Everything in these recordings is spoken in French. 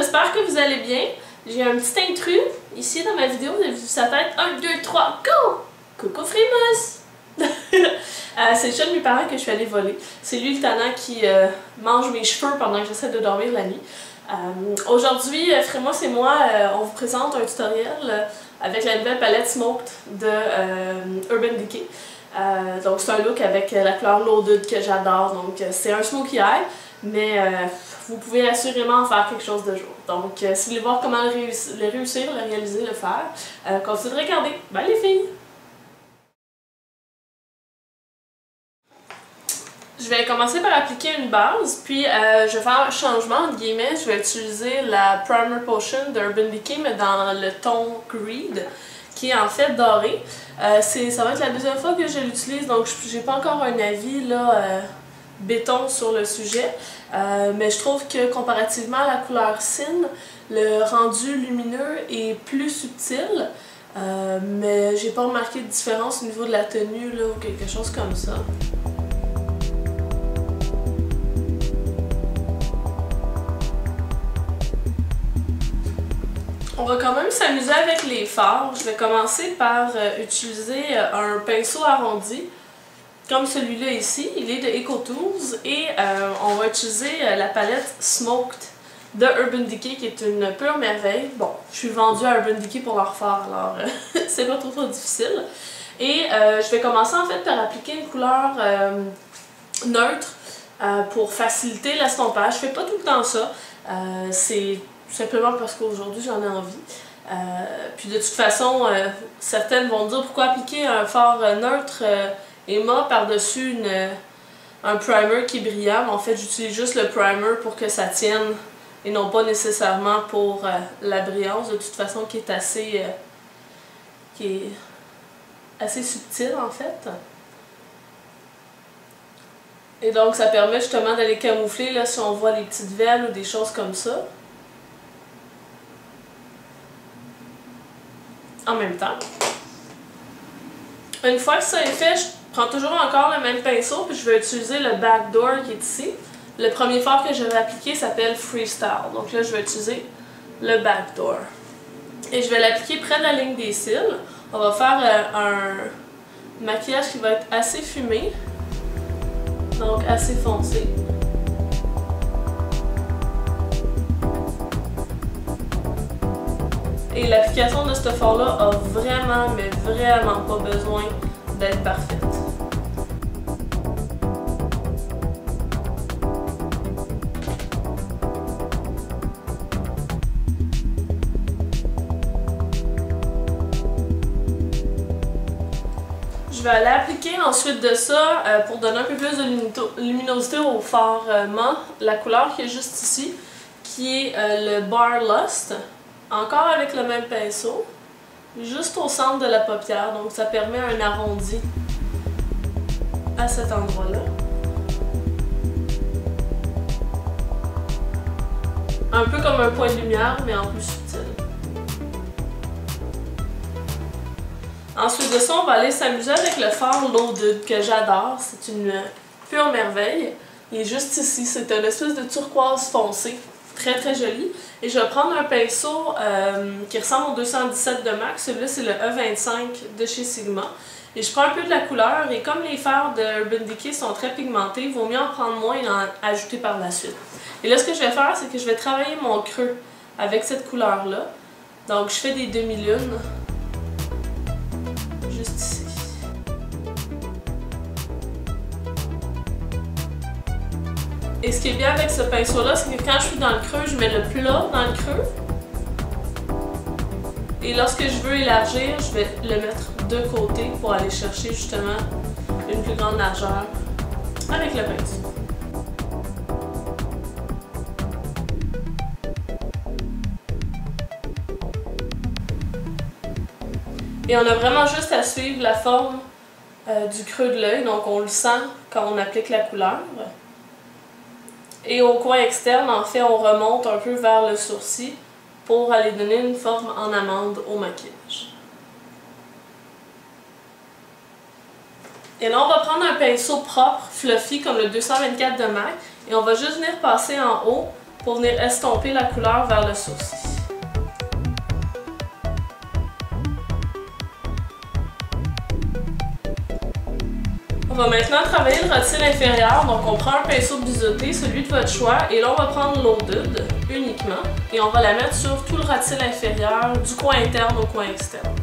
j'espère que vous allez bien. J'ai un petit intrus ici dans ma vidéo, vous avez vu sa tête. 1, 2, 3, go! Coucou Frimus! C'est le chat de mes parents que je suis allée voler. C'est lui le tannant qui mange mes cheveux pendant que j'essaie de dormir la nuit. Aujourd'hui, Frimus et moi, on vous présente un tutoriel avec la nouvelle palette Smoked de Urban Decay. Donc c'est un look avec la couleur Loaded que j'adore, donc c'est un smokey eye, mais vous pouvez assurément en faire quelque chose de jour. Donc si vous voulez voir comment le réussir, le réaliser, le faire, continuez de regarder. Bye les filles! Je vais commencer par appliquer une base, puis je vais faire un changement entre guillemets. Je vais utiliser la Primer Potion d'Urban Decay, mais dans le ton Greed, qui est en fait doré. Ça va être la deuxième fois que je l'utilise, donc j'ai pas encore un avis là, béton sur le sujet. Mais je trouve que comparativement à la couleur Sin, le rendu lumineux est plus subtil. Mais j'ai pas remarqué de différence au niveau de la tenue là, ou quelque chose comme ça. On va quand même s'amuser avec les fards. Je vais commencer par utiliser un pinceau arrondi, comme celui-là ici. Il est de EcoTools et on va utiliser la palette Smoked de Urban Decay, qui est une pure merveille. Bon, je suis vendue à Urban Decay pour leur fard, alors c'est pas trop difficile. Et je vais commencer en fait par appliquer une couleur neutre pour faciliter l'estompage. Je fais pas tout le temps ça. C'est simplement parce qu'aujourd'hui j'en ai envie. Puis de toute façon, certaines vont dire pourquoi appliquer un fard neutre et mat par-dessus un primer qui est brillant. Mais en fait, j'utilise juste le primer pour que ça tienne et non pas nécessairement pour la brillance, de toute façon, qui est assez subtile en fait. Et donc ça permet justement d'aller camoufler là, si on voit les petites veines ou des choses comme ça. En même temps. Une fois que ça est fait, je prends toujours encore le même pinceau, puis je vais utiliser le Backdoor qui est ici. Le premier fard que je vais appliquer s'appelle Freestyle. Donc là, je vais utiliser le Backdoor. Et je vais l'appliquer près de la ligne des cils. On va faire un maquillage qui va être assez fumé, donc assez foncé. Et l'application de ce fard-là a vraiment, mais vraiment pas besoin d'être parfaite. Je vais aller appliquer ensuite de ça, pour donner un peu plus de luminosité au fard mat, la couleur qui est juste ici, qui est le Bar Lust. Encore avec le même pinceau, juste au centre de la paupière, donc ça permet un arrondi à cet endroit-là. Un peu comme un point de lumière, mais en plus subtil. Ensuite de ça, on va aller s'amuser avec le fard Loaded, que j'adore. C'est une pure merveille. Il est juste ici, c'est une espèce de turquoise foncé. Très très joli. Et je vais prendre un pinceau qui ressemble au 217 de MAC. Celui-là, c'est le E25 de chez Sigma. Et je prends un peu de la couleur. Et comme les fards de Urban Decay sont très pigmentés, il vaut mieux en prendre moins et en ajouter par la suite. Et là, ce que je vais faire, c'est que je vais travailler mon creux avec cette couleur-là. Donc, je fais des demi-lunes. Juste ici. Et ce qui est bien avec ce pinceau-là, c'est que quand je suis dans le creux, je mets le plat dans le creux. Et lorsque je veux élargir, je vais le mettre de côté pour aller chercher justement une plus grande largeur avec le pinceau. Et on a vraiment juste à suivre la forme du creux de l'œil, donc on le sent quand on applique la couleur. Et au coin externe, en fait, on remonte un peu vers le sourcil pour aller donner une forme en amande au maquillage. Et là, on va prendre un pinceau propre, fluffy, comme le 224 de MAC, et on va juste venir passer en haut pour venir estomper la couleur vers le sourcil. On va maintenant travailler le rotile inférieur, donc on prend un pinceau biseauté, celui de votre choix, et là on va prendre l'Eau-Dude uniquement, et on va la mettre sur tout le rotile inférieur, du coin interne au coin externe.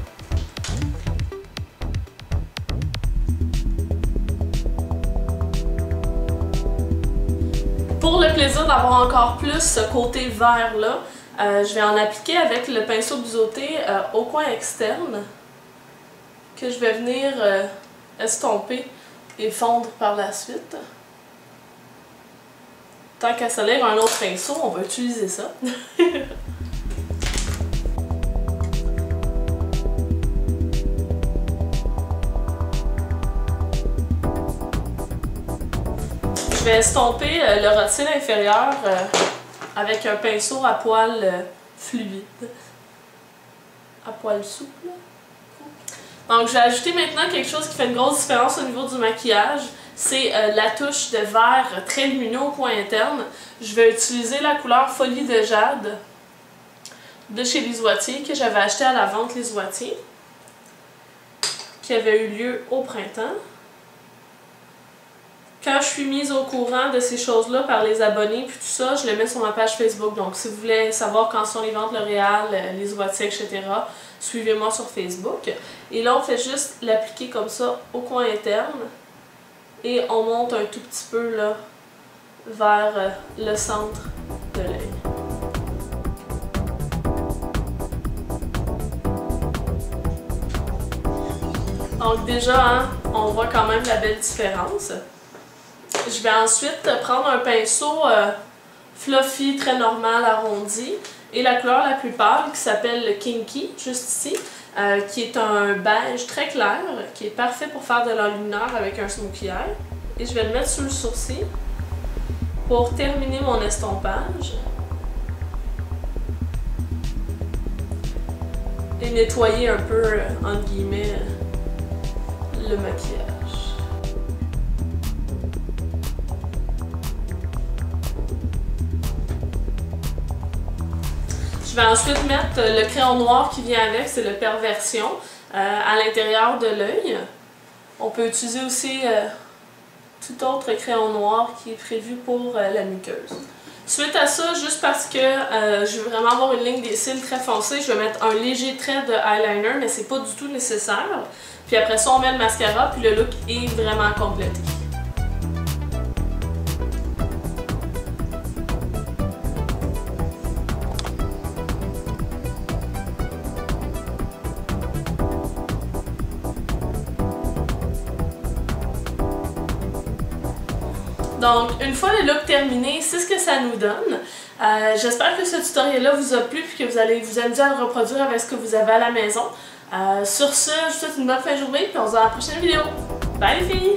Pour le plaisir d'avoir encore plus ce côté vert là, je vais en appliquer avec le pinceau biseauté au coin externe, que je vais venir estomper et fondre par la suite. Tant qu'à salir un autre pinceau, on va utiliser ça. Je vais estomper le rotile inférieur avec un pinceau à poil fluide, à poil souple. Donc, je vais ajouter maintenant quelque chose qui fait une grosse différence au niveau du maquillage. C'est la touche de vert très lumineux au coin interne. Je vais utiliser la couleur Folie de Jade de chez Les Oitiers, que j'avais acheté à la vente Les Oitiers, qui avait eu lieu au printemps. Quand je suis mise au courant de ces choses-là par les abonnés puis tout ça, je les mets sur ma page Facebook. Donc, si vous voulez savoir quand sont les ventes L'Oréal, Les Oitiers, etc., suivez-moi sur Facebook. Et là, on fait juste l'appliquer comme ça au coin interne. Et on monte un tout petit peu là, vers le centre de l'œil. Donc déjà, hein, on voit quand même la belle différence. Je vais ensuite prendre un pinceau fluffy, très normal, arrondi, et la couleur la plus pâle qui s'appelle le Kinky, juste ici, qui est un beige très clair, qui est parfait pour faire de l'enlumineur avec un smokey eye. Et je vais le mettre sur le sourcil pour terminer mon estompage. Et nettoyer un peu, entre guillemets, le maquillage. Je vais ensuite mettre le crayon noir qui vient avec, c'est le Perversion, à l'intérieur de l'œil. On peut utiliser aussi tout autre crayon noir qui est prévu pour la muqueuse. Suite à ça, juste parce que je veux vraiment avoir une ligne des cils très foncée, je vais mettre un léger trait de eyeliner, mais c'est pas du tout nécessaire. Puis après ça, on met le mascara, puis le look est vraiment complété. Donc, une fois le look terminé, c'est ce que ça nous donne. J'espère que ce tutoriel-là vous a plu et que vous allez vous amuser à le reproduire avec ce que vous avez à la maison. Sur ce, je vous souhaite une bonne fin de journée et on se voit dans la prochaine vidéo. Bye les filles!